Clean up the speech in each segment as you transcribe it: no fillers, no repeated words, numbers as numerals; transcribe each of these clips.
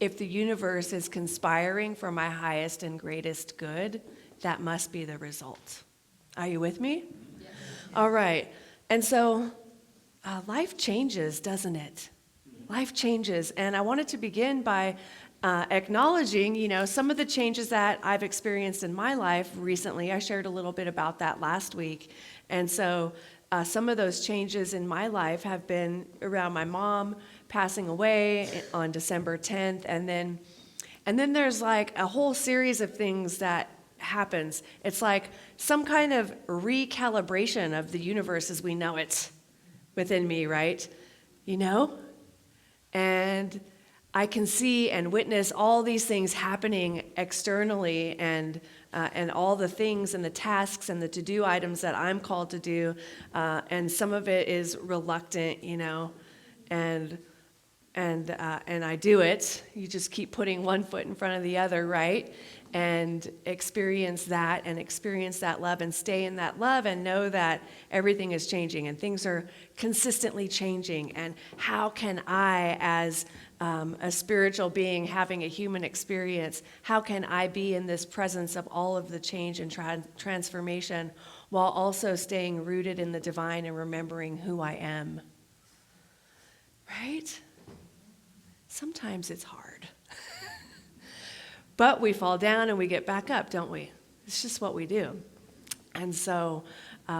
if the universe is conspiring for my highest and greatest good, that must be the result. Are you with me? Yes. All right. And so life changes, doesn't it? Life changes. And I wanted to begin by acknowledging, some of the changes that I've experienced in my life recently. I shared a little bit about that last week. And so some of those changes in my life have been around my mom passing away on December 10th. And then there's like a whole series of things that happens. It's like some kind of recalibration of the universe as we know it within me, right? And I can see and witness all these things happening externally, and all the things and the tasks and the to-do items that I'm called to do, and some of it is reluctant, and I do it. You just keep putting one foot in front of the other, right? And experience that love and stay in that love and know that everything is changing and things are consistently changing. And how can I, as a spiritual being having a human experience, how can I be in this presence of all of the change and transformation while also staying rooted in the divine and remembering who I am? Right? Sometimes it's hard. But we fall down and we get back up, don't we? It's just what we do. And so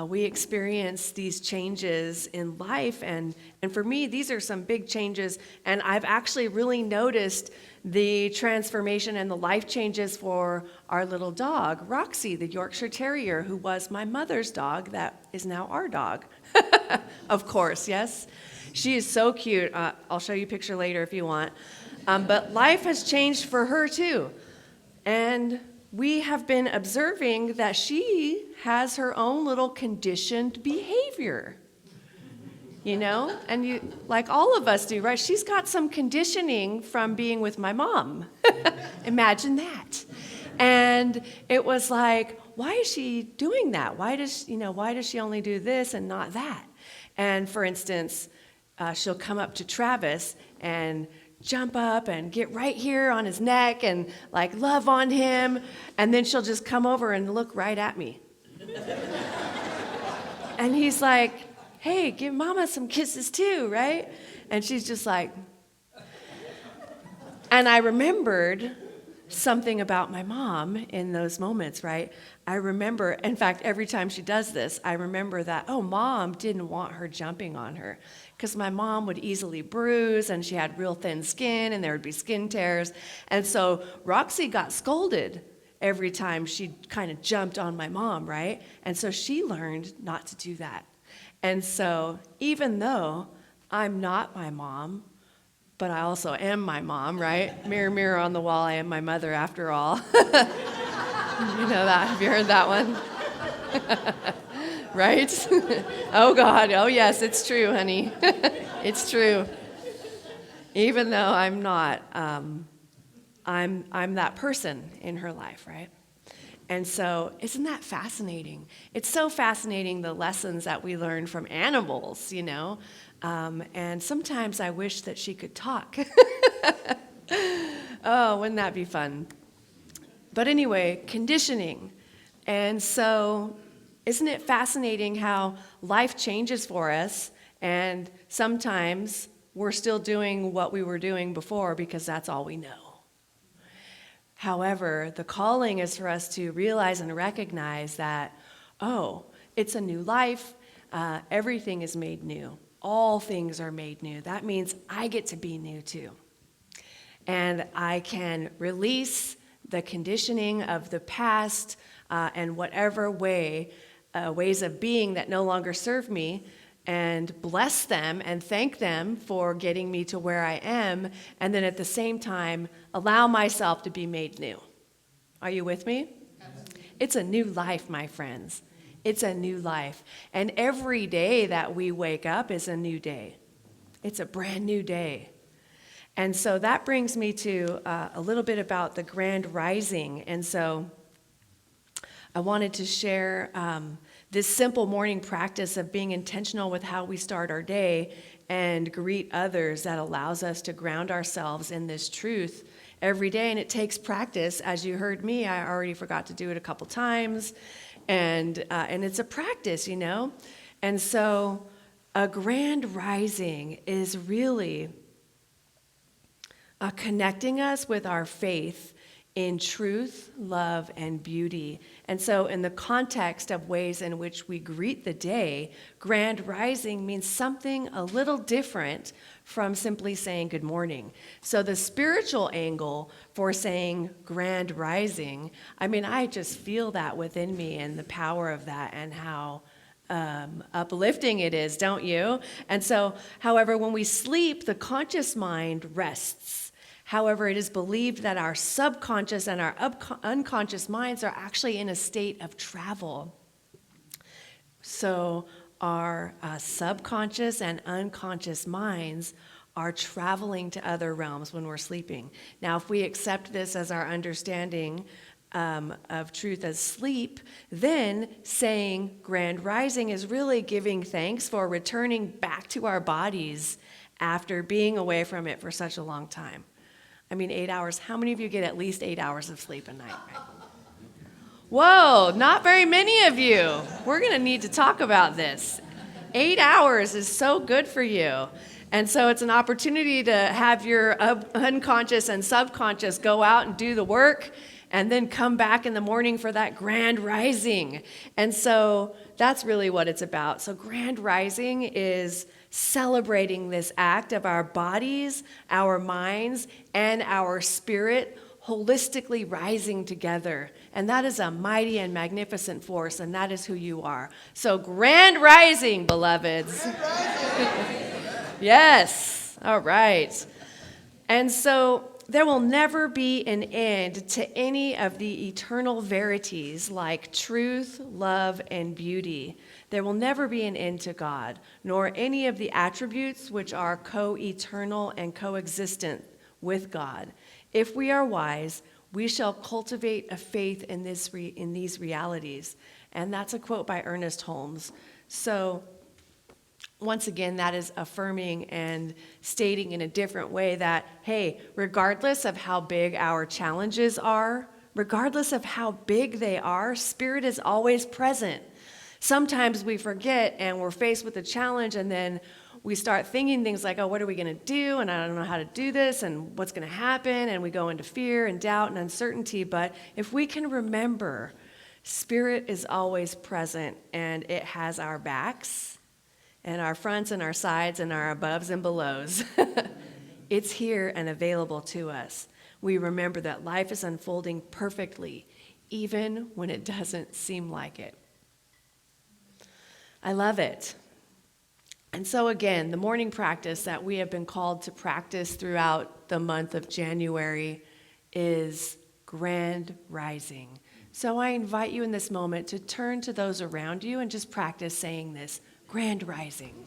we experience these changes in life. And for me, these are some big changes. And I've actually really noticed the transformation and the life changes for our little dog, Roxy, the Yorkshire Terrier, who was my mother's dog that is now our dog. Of course, yes? She is so cute. I'll show you a picture later if you want. But life has changed for her too. And we have been observing that she has her own little conditioned behavior, and you, like all of us do, right? She's got some conditioning from being with my mom. Imagine that. And it was like, why is she doing that? Why does she only do this and not that? And for instance, she'll come up to Travis and jump up and get right here on his neck and like love on him, and then she'll just come over and look right at me. And he's like, hey, give mama some kisses too, right? And she's just like, and I remembered something about my mom in those moments, right? I remember, in fact, every time she does this, I remember that, mom didn't want her jumping on her, because my mom would easily bruise, and she had real thin skin, and there would be skin tears. And so Roxy got scolded every time she kind of jumped on my mom, right? And so she learned not to do that. And so even though I'm not my mom, but I also am my mom, right? Mirror, mirror on the wall, I am my mother after all. You know that? Have you heard that one? Right? Oh, God. Oh, yes, it's true, honey. It's true. Even though I'm not, I'm that person in her life, right? And so isn't that fascinating? It's so fascinating, the lessons that we learn from animals, and sometimes I wish that she could talk. Oh, wouldn't that be fun? But anyway, conditioning. And so isn't it fascinating how life changes for us, and sometimes we're still doing what we were doing before because that's all we know. However, the calling is for us to realize and recognize that, it's a new life. Everything is made new. All things are made new. That means I get to be new too. And I can release the conditioning of the past and whatever ways of being that no longer serve me, and bless them and thank them for getting me to where I am, and then at the same time allow myself to be made new. Are you with me? Absolutely. It's a new life, my friends. It's a new life. And every day that we wake up is a new day. It's a brand new day. And so that brings me to a little bit about the grand rising. And so I wanted to share this simple morning practice of being intentional with how we start our day, and greet others that allows us to ground ourselves in this truth every day. And it takes practice. As you heard me, I already forgot to do it a couple times. And it's a practice, you know? And so a grand rising is really connecting us with our faith in truth, love, and beauty. And so in the context of ways in which we greet the day, grand rising means something a little different from simply saying good morning. So the spiritual angle for saying grand rising, I mean, I just feel that within me and the power of that and how uplifting it is, don't you? And so, however, when we sleep, the conscious mind rests. However, it is believed that our subconscious and our unconscious minds are actually in a state of travel. So our subconscious and unconscious minds are traveling to other realms when we're sleeping. Now, if we accept this as our understanding of truth as sleep, then saying grand rising is really giving thanks for returning back to our bodies after being away from it for such a long time. I mean, 8 hours. How many of you get at least 8 hours of sleep a night? Right? Whoa, not very many of you. We're going to need to talk about this. 8 hours is so good for you. And so it's an opportunity to have your unconscious and subconscious go out and do the work and then come back in the morning for that grand rising. And so that's really what it's about. So grand rising is celebrating this act of our bodies, our minds, and our spirit holistically rising together. And that is a mighty and magnificent force, and that is who you are. So grand rising, beloveds. Grand rising. Yes. All right. And so there will never be an end to any of the eternal verities like truth, love, and beauty. There will never be an end to God, nor any of the attributes which are co-eternal and coexistent with God. If we are wise, we shall cultivate a faith in these realities. And that's a quote by Ernest Holmes. So once again, that is affirming and stating in a different way that, hey, regardless of how big our challenges are, regardless of how big they are, Spirit is always present. Sometimes we forget and we're faced with a challenge, and then we start thinking things like, oh, what are we going to do? And I don't know how to do this, and what's going to happen? And we go into fear and doubt and uncertainty. But if we can remember, Spirit is always present, and it has our backs and our fronts and our sides and our aboves and belows. It's here and available to us. We remember that life is unfolding perfectly, even when it doesn't seem like it. I love it. And so again, the morning practice that we have been called to practice throughout the month of January is grand rising. So I invite you in this moment to turn to those around you and just practice saying this, grand rising.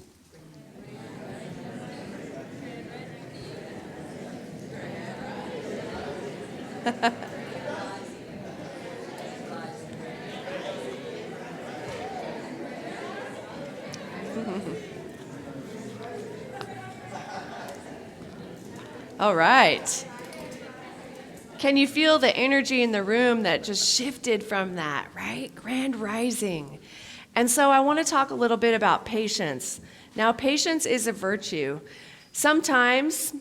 All right. Can you feel the energy in the room that just shifted from that, right? Grand rising. And so I want to talk a little bit about patience. Now, patience is a virtue. Sometimes,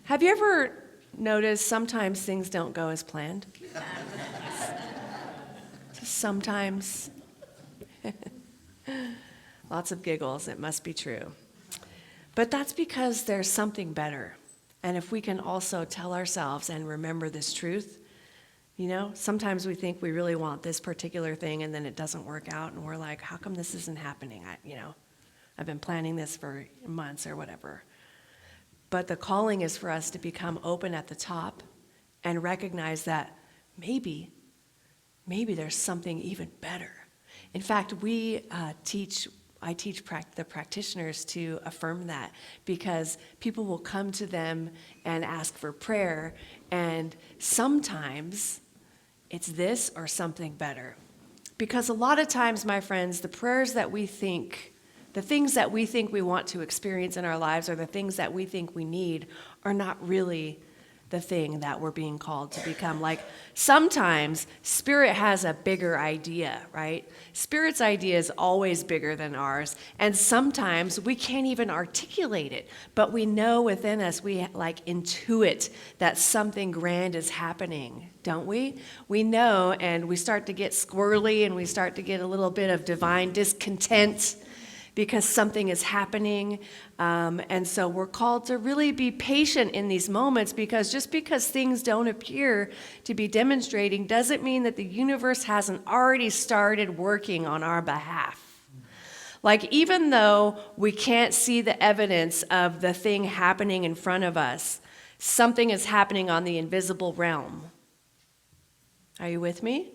have you ever noticed sometimes things don't go as planned? Sometimes. Lots of giggles, it must be true. But that's because there's something better. And if we can also tell ourselves and remember this truth, you know, sometimes we think we really want this particular thing and then it doesn't work out and we're like, how come this isn't happening? I've been planning this for months or whatever. But the calling is for us to become open at the top and recognize that maybe there's something even better. In fact, I teach the practitioners to affirm that, because people will come to them and ask for prayer, and sometimes it's this or something better. Because a lot of times, my friends, the prayers that we think The things that we think we want to experience in our lives, or the things that we think we need, are not really the thing that we're being called to become. Like, sometimes Spirit has a bigger idea, right? Spirit's idea is always bigger than ours, and sometimes we can't even articulate it, but we know within us, we like intuit that something grand is happening, don't we? We know, and we start to get squirrely, and we start to get a little bit of divine discontent because something is happening. And so we're called to really be patient in these moments, because just because things don't appear to be demonstrating doesn't mean that the universe hasn't already started working on our behalf. Like, even though we can't see the evidence of the thing happening in front of us, something is happening on the invisible realm. Are you with me?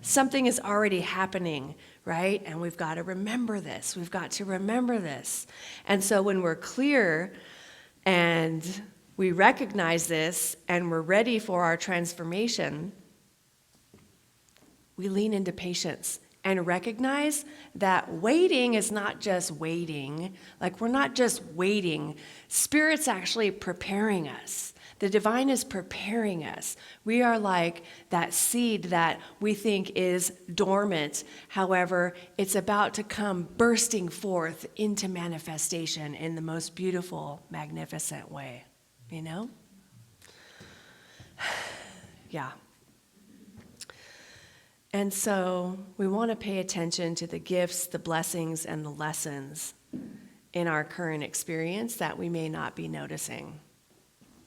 Something is already happening, right? And we've got to remember this. We've got to remember this. And so when we're clear and we recognize this and we're ready for our transformation, we lean into patience and recognize that waiting is not just waiting. Like, we're not just waiting. Spirit's actually preparing us. The divine is preparing us. We are like that seed that we think is dormant. However, it's about to come bursting forth into manifestation in the most beautiful, magnificent way. You know? Yeah. And so we want to pay attention to the gifts, the blessings, and the lessons in our current experience that we may not be noticing.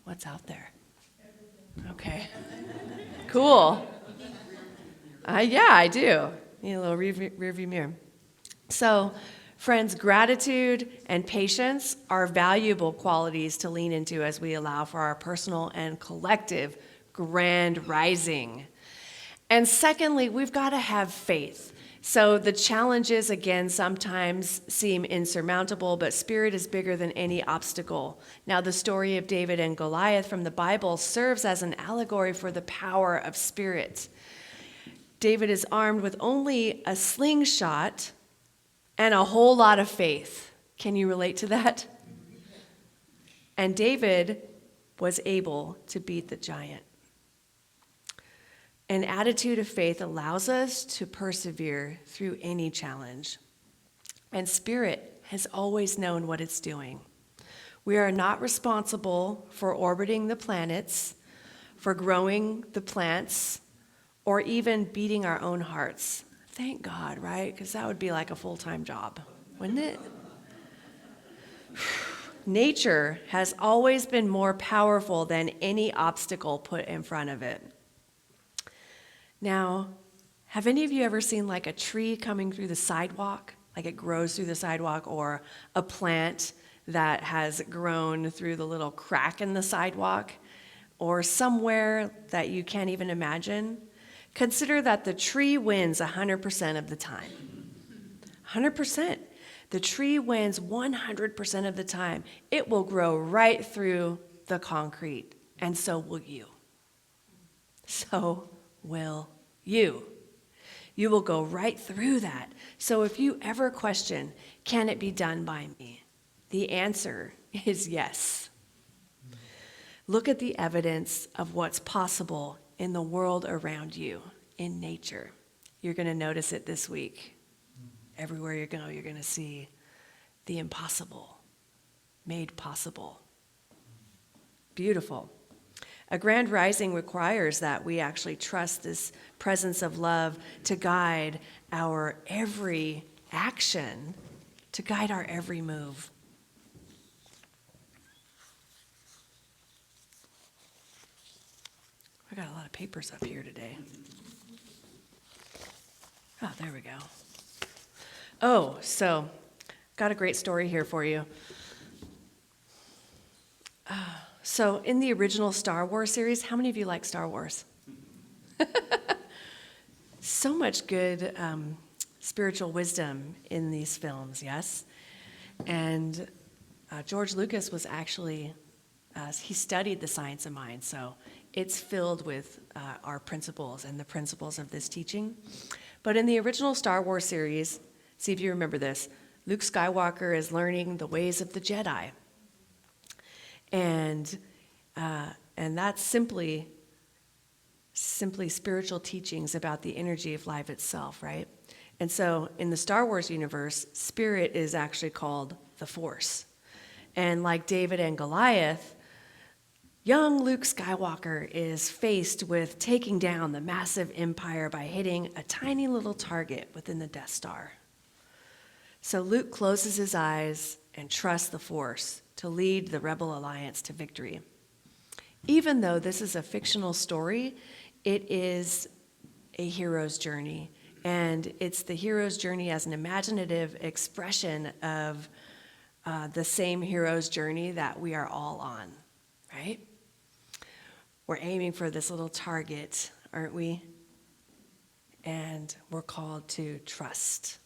What's out there? Okay. Cool. Yeah, I do. Need a little rearview mirror. So, friends, gratitude and patience are valuable qualities to lean into as we allow for our personal and collective grand rising. And secondly, we've got to have faith. So the challenges, again, sometimes seem insurmountable, but Spirit is bigger than any obstacle. Now, the story of David and Goliath from the Bible serves as an allegory for the power of Spirit. David is armed with only a slingshot and a whole lot of faith. Can you relate to that? And David was able to beat the giant. An attitude of faith allows us to persevere through any challenge. And Spirit has always known what it's doing. We are not responsible for orbiting the planets, for growing the plants, or even beating our own hearts. Thank God, right? Because that would be like a full-time job, wouldn't it? Nature has always been more powerful than any obstacle put in front of it. Now, have any of you ever seen like a tree coming through the sidewalk? Like it grows through the sidewalk, or a plant that has grown through the little crack in the sidewalk, or somewhere that you can't even imagine? Consider that the tree wins 100% of the time. 100%. The tree wins 100% of the time. It will grow right through the concrete, and so will you. So will you. You will go right through that. So if you ever question, can it be done by me? The answer is yes. Look at the evidence of what's possible in the world around you, in nature. You're going to notice it this week. Everywhere you go, you're going to see the impossible made possible. Beautiful. A grand rising requires that we actually trust this presence of love to guide our every action, to guide our every move. I got a lot of papers up here today. Oh, there we go. Oh, so got a great story here for you. So in the original Star Wars series, how many of you like Star Wars? So much good spiritual wisdom in these films, yes? And George Lucas was actually, he studied the science of mind, so it's filled with our principles and the principles of this teaching. But in the original Star Wars series, see if you remember this, Luke Skywalker is learning the ways of the Jedi. And that's simply spiritual teachings about the energy of life itself, right? And so in the Star Wars universe, spirit is actually called the Force. And like David and Goliath, young Luke Skywalker is faced with taking down the massive empire by hitting a tiny little target within the Death Star. So Luke closes his eyes and trusts the Force to lead the Rebel Alliance to victory. Even though this is a fictional story, it is a hero's journey. And it's the hero's journey as an imaginative expression of the same hero's journey that we are all on, right? We're aiming for this little target, aren't we? And we're called to trust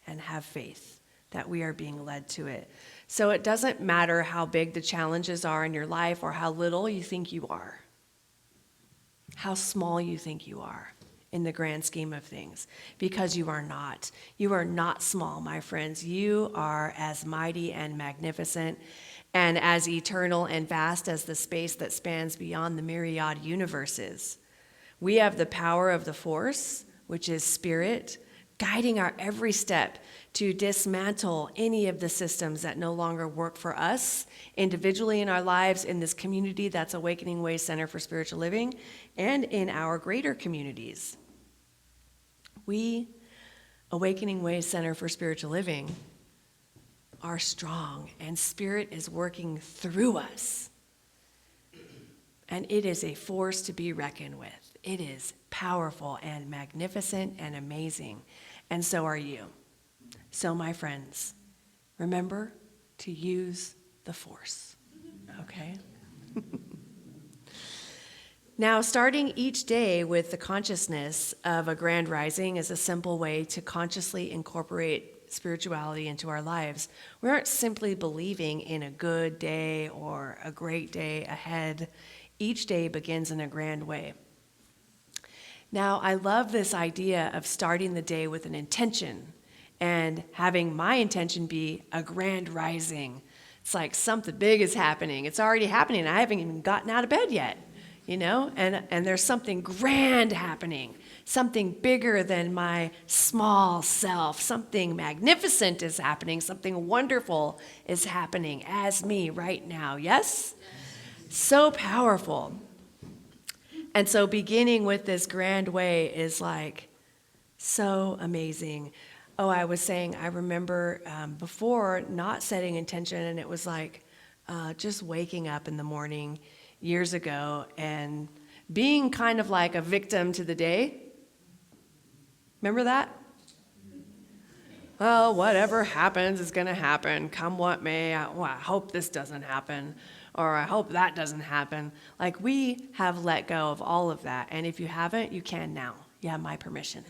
and have faith that we are being led to it. So it doesn't matter how big the challenges are in your life or how little you think you are, how small you think you are in the grand scheme of things, because you are not. You are not small, my friends. You are as mighty and magnificent and as eternal and vast as the space that spans beyond the myriad universes. We have the power of the Force, which is spirit, guiding our every step to dismantle any of the systems that no longer work for us individually in our lives, in this community that's Awakening Way Center for Spiritual Living, and in our greater communities. We, Awakening Way Center for Spiritual Living, are strong, and Spirit is working through us. And it is a force to be reckoned with. It is powerful and magnificent and amazing. And so are you. So, my friends, remember to use the Force, okay? Now, starting each day with the consciousness of a grand rising is a simple way to consciously incorporate spirituality into our lives. We aren't simply believing in a good day or a great day ahead. Each day begins in a grand way. Now, I love this idea of starting the day with an intention and having my intention be a grand rising. It's like something big is happening. It's already happening. I haven't even gotten out of bed yet, you know? And there's something grand happening, something bigger than my small self. Something magnificent is happening. Something wonderful is happening as me right now. Yes? So powerful. And so beginning with this grand way is like so amazing. Oh, I was saying, I remember before not setting intention, and it was like just waking up in the morning years ago and being kind of like a victim to the day. Remember that? Well, whatever happens is going to happen. Come what may. I hope this doesn't happen. Or I hope that doesn't happen. Like, we have let go of all of that. And if you haven't, you can now. You have my permission.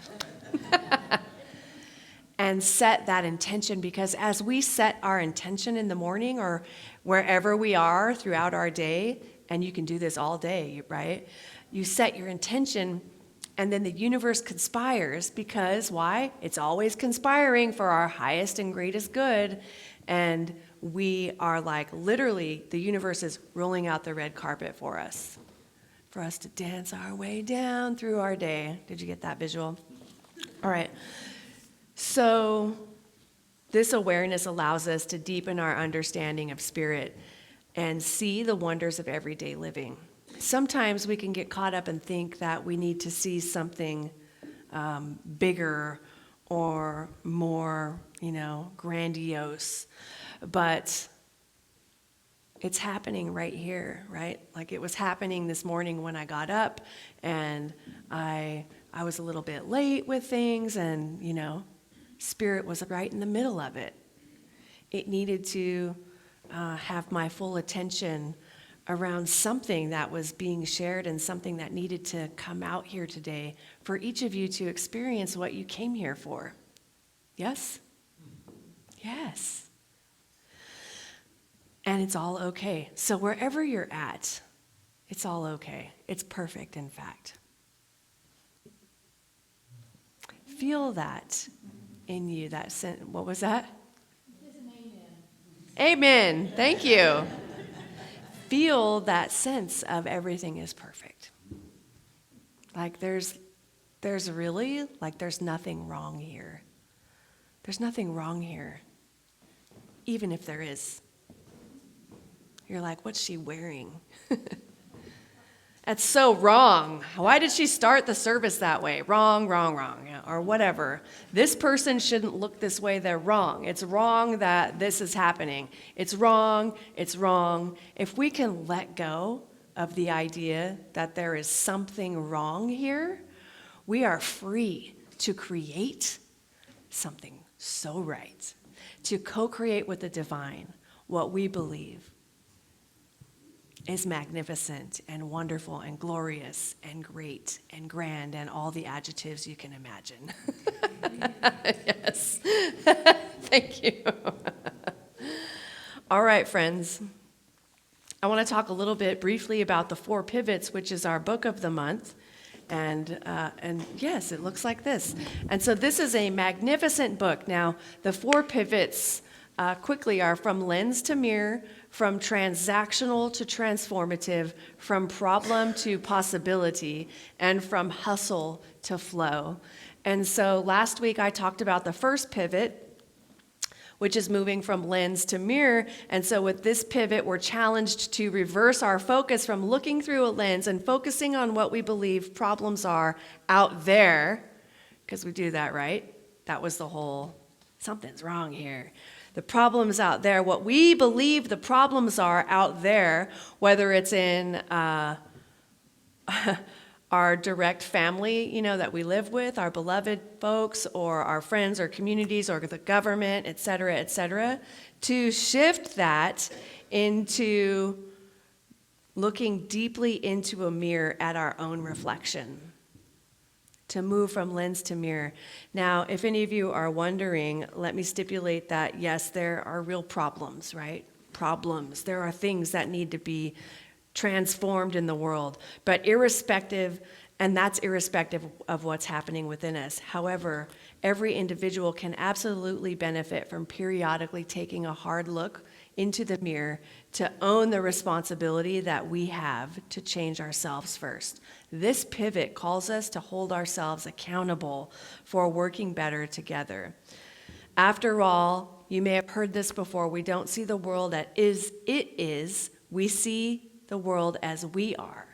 And set that intention, because as we set our intention in the morning or wherever we are throughout our day, and you can do this all day, right? You set your intention, and then the universe conspires, because why? It's always conspiring for our highest and greatest good. And we are like, literally, the universe is rolling out the red carpet for us to dance our way down through our day. Did you get that visual? All right. So this awareness allows us to deepen our understanding of spirit and see the wonders of everyday living. Sometimes we can get caught up and think that we need to see something bigger or more, grandiose. But it's happening right here, right? Like it was happening this morning when I got up, and I was a little bit late with things, and, Spirit was right in the middle of it. It needed to have my full attention around something that was being shared and something that needed to come out here today for each of you to experience what you came here for. Yes? Yes. And it's all okay. So wherever you're at, it's all okay. It's perfect, in fact. Feel that in you, what was that? Amen. Thank you. Feel that sense of everything is perfect. Like there's really, like there's nothing wrong here. There's nothing wrong here. Even if there is. You're like, what's she wearing? That's so wrong. Why did she start the service that way? Wrong, or whatever. This person shouldn't look this way. They're wrong. It's wrong that this is happening. It's wrong. If we can let go of the idea that there is something wrong here, we are free to create something so right, to co-create with the divine what we believe is magnificent and wonderful and glorious and great and grand and all the adjectives you can imagine. Yes. Thank you. All right, friends. I want to talk a little bit briefly about the 4 pivots, which is our book of the month. And yes, it looks like this. And so this is a magnificent book. Now, the 4 pivots quickly are from lens to mirror, from transactional to transformative, from problem to possibility, and from hustle to flow. And so last week I talked about the first pivot, which is moving from lens to mirror. And so with this pivot, we're challenged to reverse our focus from looking through a lens and focusing on what we believe problems are out there, because we do that, right? That was the whole, something's wrong here. The problems out there, what we believe the problems are out there, whether it's in our direct family, that we live with, our beloved folks, or our friends or communities, or the government, et cetera, to shift that into looking deeply into a mirror at our own reflection. To move from lens to mirror. Now, if any of you are wondering, let me stipulate that, yes, there are real problems, right? Problems. There are things that need to be transformed in the world. But irrespective of what's happening within us. However, every individual can absolutely benefit from periodically taking a hard look into the mirror to own the responsibility that we have to change ourselves first. This pivot calls us to hold ourselves accountable for working better together. After all, you may have heard this before, we don't see the world as it is, we see the world as we are.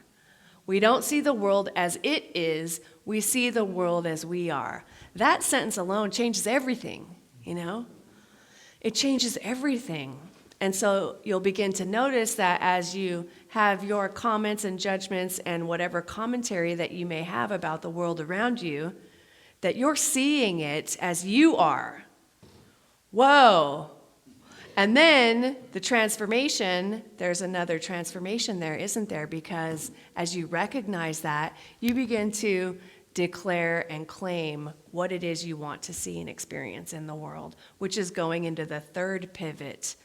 We don't see the world as it is, we see the world as we are. That sentence alone changes everything, It changes everything. And so you'll begin to notice that as you have your comments and judgments and whatever commentary that you may have about the world around you, that you're seeing it as you are. Whoa. And then the transformation, there's another transformation there, isn't there? Because as you recognize that, you begin to declare and claim what it is you want to see and experience in the world, which is going into the third pivot.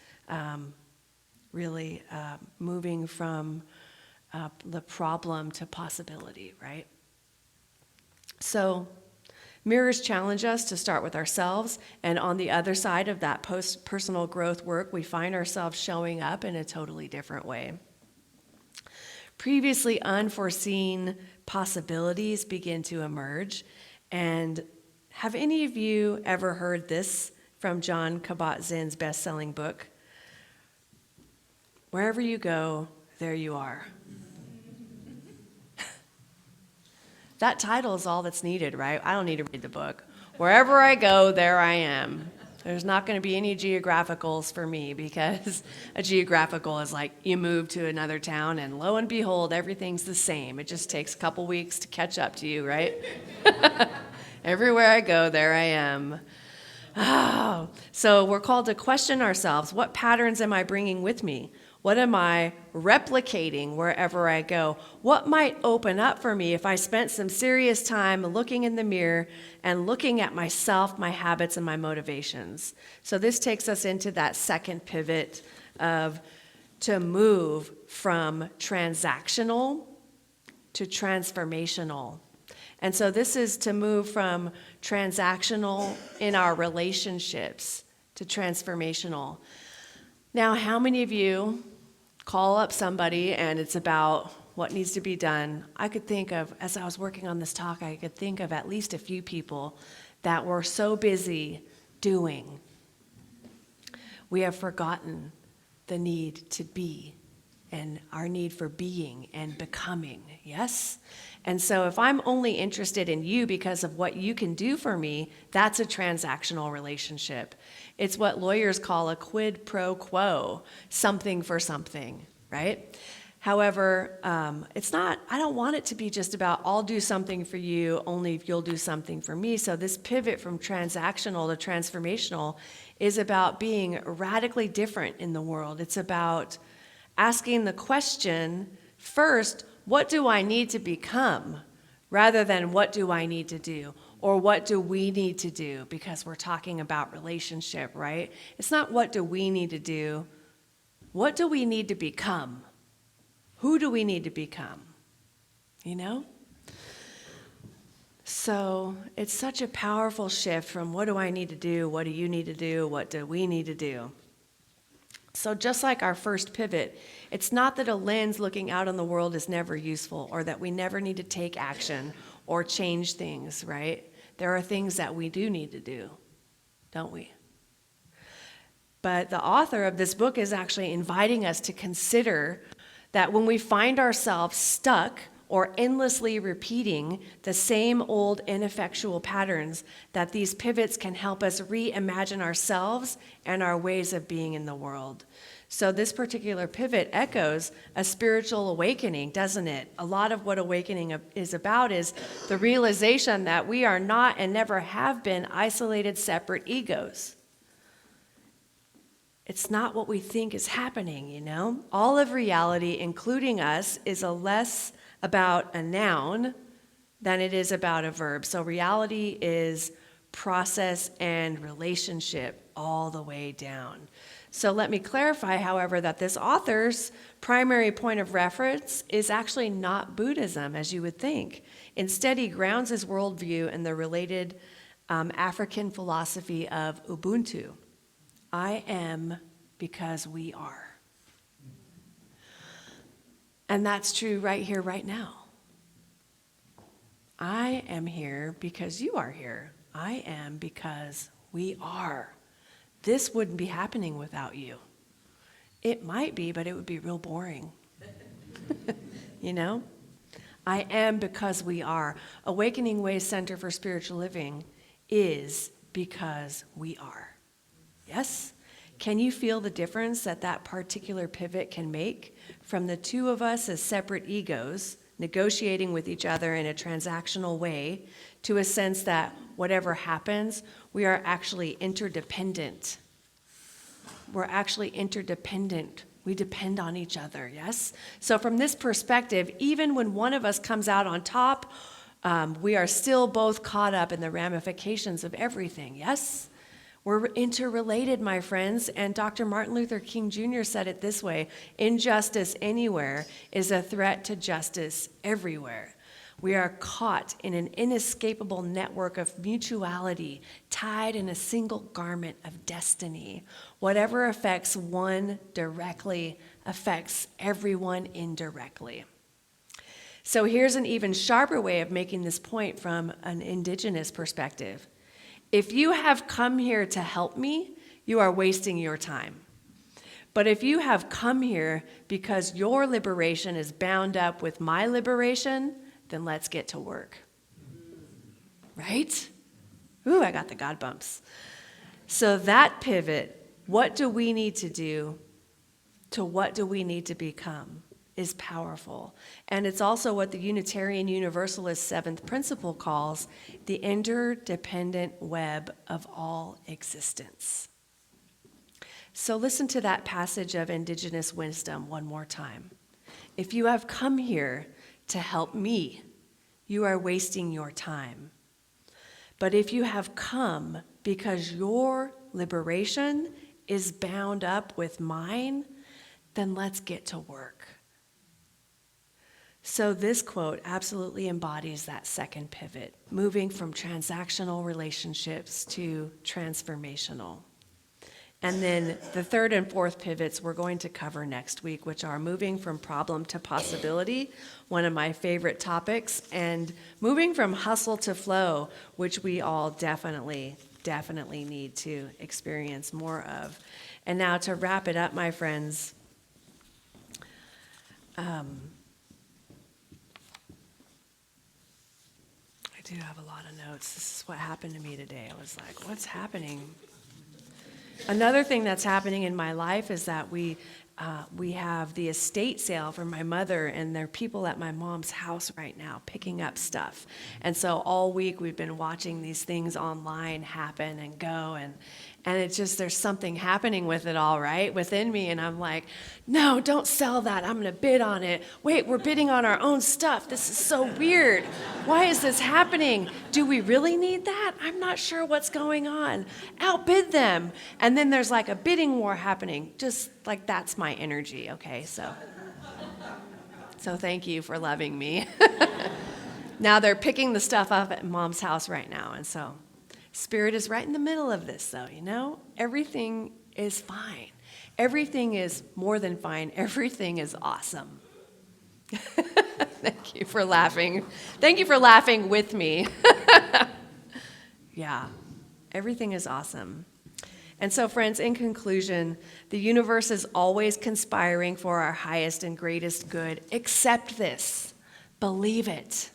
Moving from the problem to possibility, right? So mirrors challenge us to start with ourselves, and on the other side of that personal growth work, we find ourselves showing up in a totally different way. Previously unforeseen possibilities begin to emerge, and have any of you ever heard this from Jon Kabat-Zinn's best-selling book? Wherever you go, there you are. That title is all that's needed, right? I don't need to read the book. Wherever I go, there I am. There's not going to be any geographicals for me, because a geographical is like you move to another town and lo and behold, everything's the same. It just takes a couple weeks to catch up to you, right? Everywhere I go, there I am. Oh, so we're called to question ourselves. What patterns am I bringing with me? What am I replicating wherever I go? What might open up for me if I spent some serious time looking in the mirror and looking at myself, my habits, and my motivations? So this takes us into that second pivot of to move from transactional to transformational. And so this is to move from transactional in our relationships to transformational. Now, how many of you call up somebody and it's about what needs to be done? I could think of, as I was working on this talk, I could think of at least a few people that were so busy doing, we have forgotten the need to be and our need for being and becoming, yes? And so if I'm only interested in you because of what you can do for me, that's a transactional relationship. It's what lawyers call a quid pro quo, something for something, right? However, it's not, I don't want it to be just about I'll do something for you only if you'll do something for me. So this pivot from transactional to transformational is about being radically different in the world. It's about asking the question, first, what do I need to become? Rather than what do I need to do? Or what do we need to do? Because we're talking about relationship, right? It's not what do we need to do. What do we need to become? Who do we need to become? You know? So it's such a powerful shift from what do I need to do? What do you need to do? What do we need to do? So just like our first pivot, it's not that a lens looking out on the world is never useful or that we never need to take action or change things, right? There are things that we do need to do, don't we? But the author of this book is actually inviting us to consider that when we find ourselves stuck or endlessly repeating the same old ineffectual patterns, that these pivots can help us reimagine ourselves and our ways of being in the world. So this particular pivot echoes a spiritual awakening, doesn't it? A lot of what awakening is about is the realization that we are not and never have been isolated, separate egos. It's not what we think is happening, you know? All of reality, including us, is less about a noun than it is about a verb. So reality is process and relationship all the way down. So let me clarify, however, that this author's primary point of reference is actually not Buddhism, as you would think. Instead, he grounds his worldview in the related African philosophy of Ubuntu. I am because we are. And that's true right here, right now. I am here because you are here. I am because we are. This wouldn't be happening without you. It might be, but it would be real boring. You know? I am because we are. Awakening Way Center for Spiritual Living is because we are. Yes? Can you feel the difference that that particular pivot can make from the two of us as separate egos negotiating with each other in a transactional way to a sense that whatever happens, we are actually interdependent. We're actually interdependent. We depend on each other, yes? So from this perspective, even when one of us comes out on top, we are still both caught up in the ramifications of everything, yes? We're interrelated, my friends, and Dr. Martin Luther King Jr. said it this way: injustice anywhere is a threat to justice everywhere. We are caught in an inescapable network of mutuality, tied in a single garment of destiny. Whatever affects one directly affects everyone indirectly. So here's an even sharper way of making this point from an indigenous perspective. If you have come here to help me, you are wasting your time. But if you have come here because your liberation is bound up with my liberation, then let's get to work. Right? Ooh, I got the God bumps. So that pivot, what do we need to do to what do we need to become, is powerful. And it's also what the Unitarian Universalist seventh principle calls the interdependent web of all existence. So listen to that passage of indigenous wisdom one more time. If you have come here to help me, you are wasting your time. But if you have come because your liberation is bound up with mine, then let's get to work. So this quote absolutely embodies that second pivot, moving from transactional relationships to transformational. And then the third and fourth pivots we're going to cover next week, which are moving from problem to possibility, one of my favorite topics, and moving from hustle to flow, which we all definitely need to experience more of. And now to wrap it up, my friends, I do have a lot of notes. This is what happened to me today. I was like, what's happening? Another thing that's happening in my life is that we have the estate sale for my mother, and there are people at my mom's house right now picking up stuff. And so all week we've been watching these things online happen and go, and it's just, there's something happening with it all, right, within me. And I'm like, no, don't sell that. I'm going to bid on it. Wait, we're bidding on our own stuff. This is so weird. Why is this happening? Do we really need that? I'm not sure what's going on. Outbid them. And then there's like a bidding war happening. Just like, that's my energy, okay? So thank you for loving me. Now they're picking the stuff up at Mom's house right now, and so Spirit is right in the middle of this, though, you know? Everything is fine. Everything is more than fine. Everything is awesome. Thank you for laughing. Thank you for laughing with me. Yeah, everything is awesome. And so, friends, in conclusion, the universe is always conspiring for our highest and greatest good. Accept this. Believe it.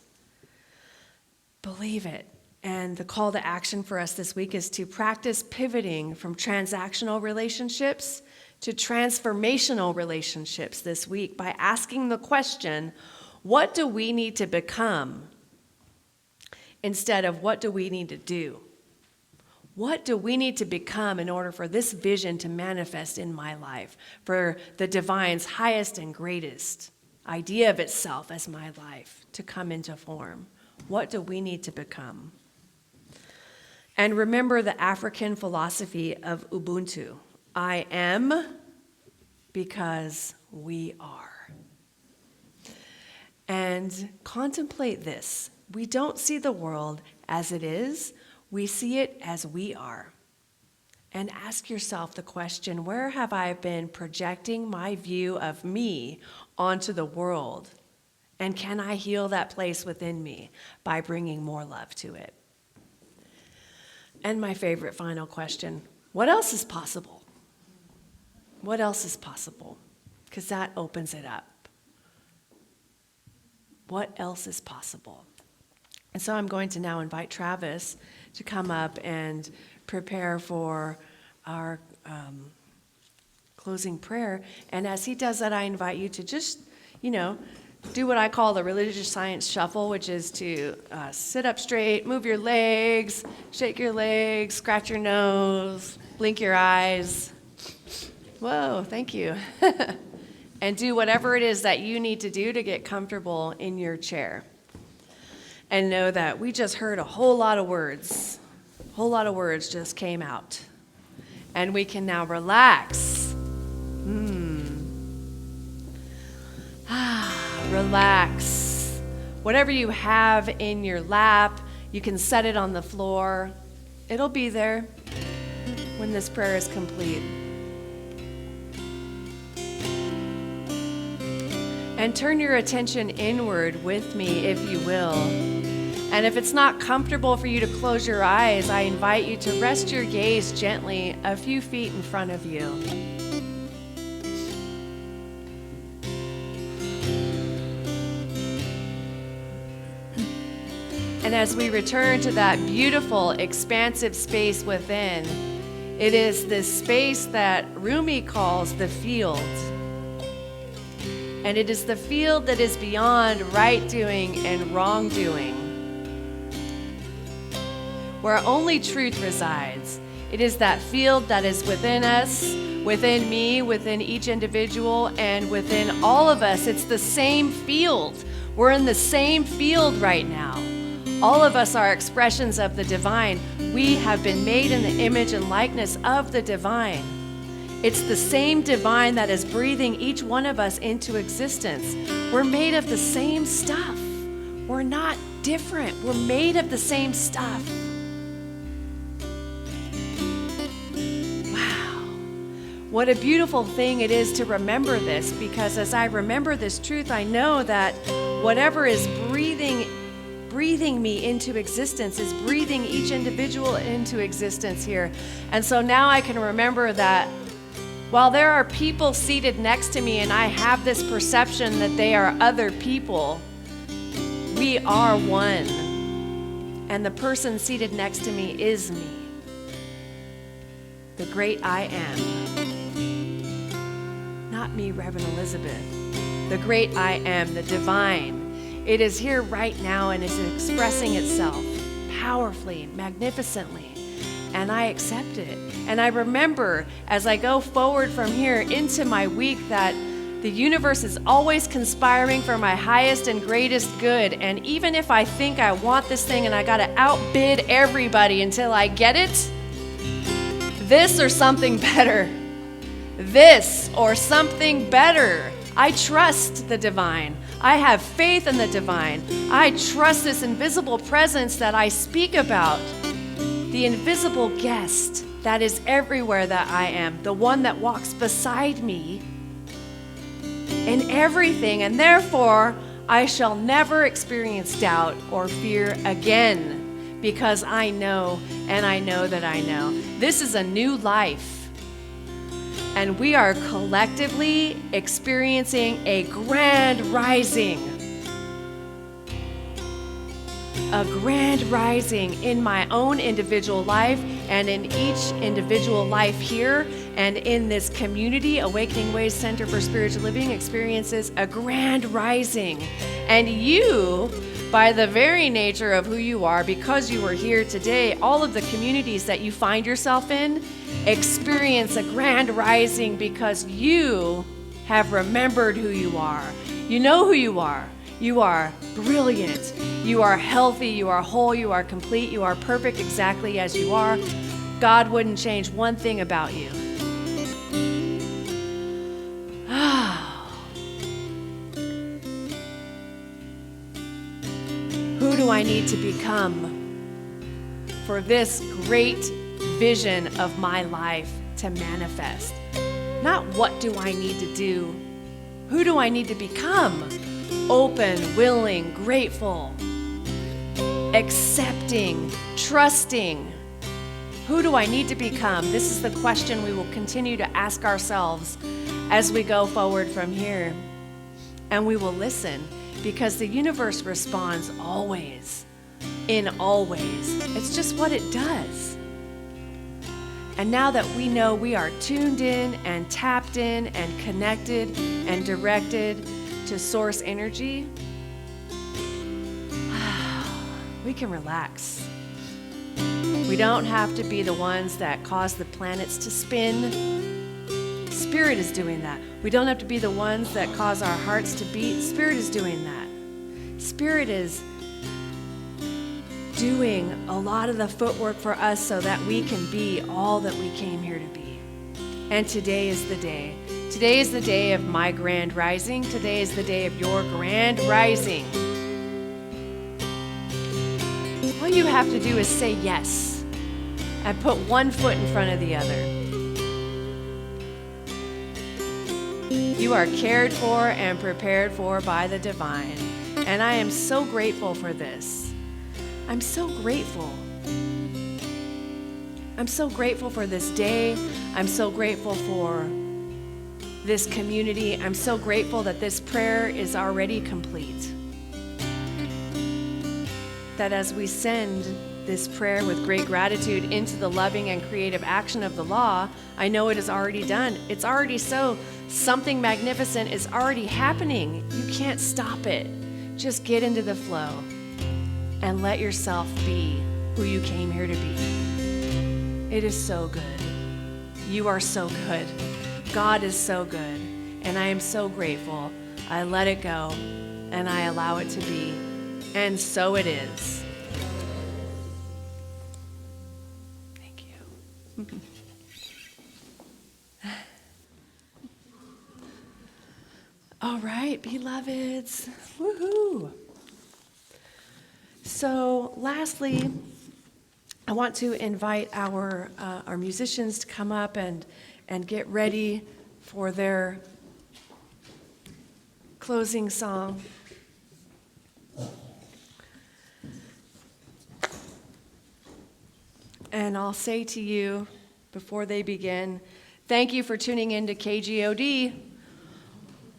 Believe it. And the call to action for us this week is to practice pivoting from transactional relationships to transformational relationships this week by asking the question, what do we need to become instead of what do we need to do? What do we need to become in order for this vision to manifest in my life, for the divine's highest and greatest idea of itself as my life to come into form? What do we need to become? And remember the African philosophy of Ubuntu. I am because we are. And contemplate this. We don't see the world as it is. We see it as we are. And ask yourself the question, where have I been projecting my view of me onto the world? And can I heal that place within me by bringing more love to it? And my favorite final question, what else is possible? What else is possible? Because that opens it up. What else is possible? And so I'm going to now invite Travis to come up and prepare for our closing prayer. And as he does that, I invite you to just, do what I call the religious science shuffle, which is to sit up straight, move your legs, shake your legs, scratch your nose, blink your eyes. Whoa, thank you. And do whatever it is that you need to do to get comfortable in your chair. And know that we just heard a whole lot of words. A whole lot of words just came out. And we can now relax. Relax. Whatever you have in your lap, you can set it on the floor. It'll be there when this prayer is complete. And turn your attention inward with me, if you will. And if it's not comfortable for you to close your eyes, I invite you to rest your gaze gently a few feet in front of you. And as we return to that beautiful, expansive space within, it is this space that Rumi calls the field. And it is the field that is beyond right doing and wrong doing, where only truth resides. It is that field that is within us, within me, within each individual, and within all of us. It's the same field. We're in the same field right now. All of us are expressions of the divine. We have been made in the image and likeness of the divine. It's the same divine that is breathing each one of us into existence. We're made of the same stuff. We're not different. We're made of the same stuff. Wow. What a beautiful thing it is to remember this, because as I remember this truth, I know that whatever is breathing me into existence is breathing each individual into existence here. And so now I can remember that while there are people seated next to me and I have this perception that they are other people, we are one. And the person seated next to me is me, the great I am. Not me, Reverend Elizabeth. The great I am, the divine. It is here right now and is expressing itself powerfully, magnificently. And I accept it. And I remember as I go forward from here into my week that the universe is always conspiring for my highest and greatest good. And even if I think I want this thing and I got to outbid everybody until I get it, this or something better. This or something better. I trust the divine. I have faith in the divine. I trust this invisible presence that I speak about. The invisible guest that is everywhere that I am. The one that walks beside me in everything. And therefore, I shall never experience doubt or fear again, because I know and I know that I know. This is a new life. And we are collectively experiencing a grand rising. A grand rising in my own individual life and in each individual life here and in this community. Awakening Ways Center for Spiritual Living experiences a grand rising. And you, by the very nature of who you are, because you are here today, all of the communities that you find yourself in experience a grand rising because you have remembered who you are. You know who you are. You are brilliant. You are healthy. You are whole. You are complete. You are perfect exactly as you are. God wouldn't change one thing about you. Who do I need to become for this great vision of my life to manifest? Not what do I need to do? Who do I need to become? Open, willing, grateful, accepting, trusting. Who do I need to become? This is the question we will continue to ask ourselves as we go forward from here. And we will listen, because the universe responds always, in all ways. It's just what it does. And now that we know we are tuned in and tapped in and connected and directed to source energy, we can relax. We don't have to be the ones that cause the planets to spin. Spirit is doing that. We don't have to be the ones that cause our hearts to beat. Spirit is doing that. Spirit is doing a lot of the footwork for us so that we can be all that we came here to be. And today is the day. Today is the day of my grand rising. Today is the day of your grand rising. All you have to do is say yes and put one foot in front of the other. You are cared for and prepared for by the divine. And I am so grateful for this. I'm so grateful. I'm so grateful for this day. I'm so grateful for this community. I'm so grateful that this prayer is already complete. That as we send this prayer with great gratitude into the loving and creative action of the law, I know it is already done. It's already so. Something magnificent is already happening. You can't stop it. Just get into the flow and let yourself be who you came here to be. It is so good. You are so good. God is so good. And I am so grateful. I let it go and I allow it to be. And so it is. Thank you. All right, beloveds. Woohoo. So lastly, I want to invite our musicians to come up and and get ready for their closing song. And I'll say to you before they begin, thank you for tuning in to KGOD.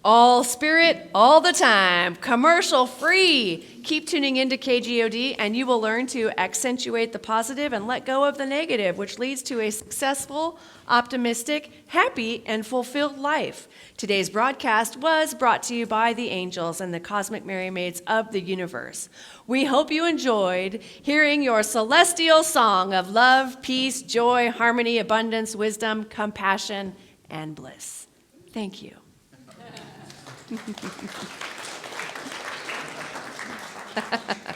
All spirit, all the time, commercial free. Keep tuning into KGOD and you will learn to accentuate the positive and let go of the negative, which leads to a successful, optimistic, happy, and fulfilled life. Today's broadcast was brought to you by the angels and the cosmic Mary Maids of the universe. We hope you enjoyed hearing your celestial song of love, peace, joy, harmony, abundance, wisdom, compassion, and bliss. Thank you. Ha ha ha.